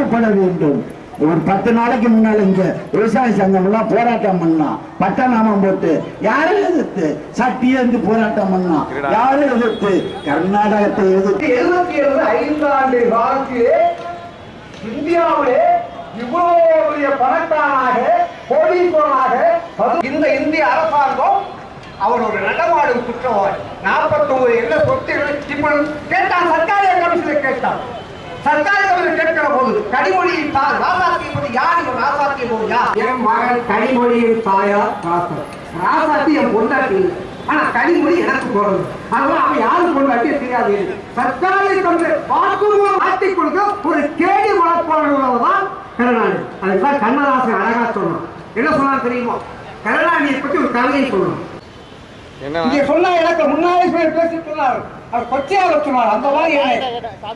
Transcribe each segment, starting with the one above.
மாற்றப்பட வேண்டும். ஒரு 10 நாளைக்கு முன்னால இங்க விவசாய சங்கம் எல்லாம் போராட்டம் பண்ணலாம், பட்டநாமம் போட்டு. யாரும் எதிர்த்து சட்டியேந்து போராட்டம் பண்ணலாம், யாரும் எதிர்த்து கர்நாடகத்தை எதிர்த்து 75 ஆண்டு காலத்திலே இந்தியாவிலே இவ்வளவு பணக்காரனாக கோடீஸ்வரனாக இந்த இந்திய அரசாங்கம் அவர் ஒரு நடமாடும் குற்றவாளி. 49 என்ன சொத்து இப்பொழுது கேட்டான், சர்க்காரிய கமிஷனில் கேட்டான். சர்க்காரிய கமிஷன் கேட்கிற போது கனிமொழியின் தாய் ராசாத்தியை பற்றி யார் இவர் ராசாத்திய போயா? என் மகன் கனிமொழியின் தாயார் ராசாத்தி என் பொண்டாட்டி. ஆனா கனிமொழி எனக்கு போறது, அதெல்லாம் அவன் யாரும் பொண்டாட்டியே தெரியாது. சர்க்காரிய கமிஷன் வாக்குமூலம் மாற்றி கொடுக்க ஒரு கேடி வளர்ப்பாளர் உள்ளவர்தான் கருணாநிதி. அதுதான் கண்ணதாசன் அழகா சொன்னான். என்ன சொன்னான் தெரியுமா? கருணாநிதியை பற்றி ஒரு கவிதை சொல்லணும். இங்க சொன்னா எனக்கு முன்னாடி பேசி சொன்னார், அவர் கொச்சையாக சொன்னார். அந்த மாதிரி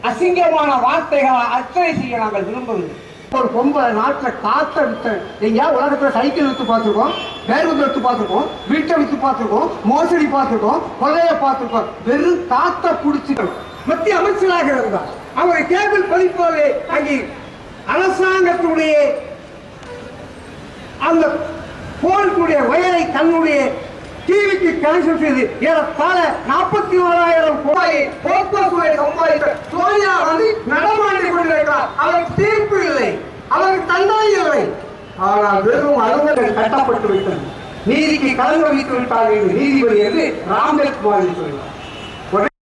அசிங்கமான வார்த்தைகளை அர்ச்சனை செய்ய நாங்கள் விரும்பவில்லை. ஒரு பொம்பளை நாட்டில் காத்த விட்ட எங்கேயா உலகத்துல சைக்கிள் வித்து பார்த்துருக்கோம், பேருந்து வித்து பார்த்துருக்கோம், வீட்டை வித்து பார்த்துருக்கோம், மோசடி பார்த்துருக்கோம், கொள்ளையை பார்த்துருக்கோம். வெறும் காத்த பிடிச்சிட்டோம். மத்திய அமைச்சராக இருந்தார். அவர் கேபிள் பதிப்போலே அங்கே அரசாங்கத்துடைய அந்த போனுடைய வயரை தன்னுடைய டிவிக்கு கனெக்ஷன் செய்து ஏறத்தாழ 44,000 ரூபாயை போக்குவரத்து சம்பாதித்த சோனியா காந்தி நடமாடி கொண்டிருக்கிறார். அவருக்கு தீர்ப்பு இல்லை, அவருக்கு தண்டனை இல்லை. ஆனால் வெறும் அலுவலர்கள் கட்டப்பட்டு விட்டது. நீதிக்கு கலங்க வைத்து விட்டார்கள் என்று நீதிபதி என்று ராம்தேவ் குமார் சொல்கிறார்.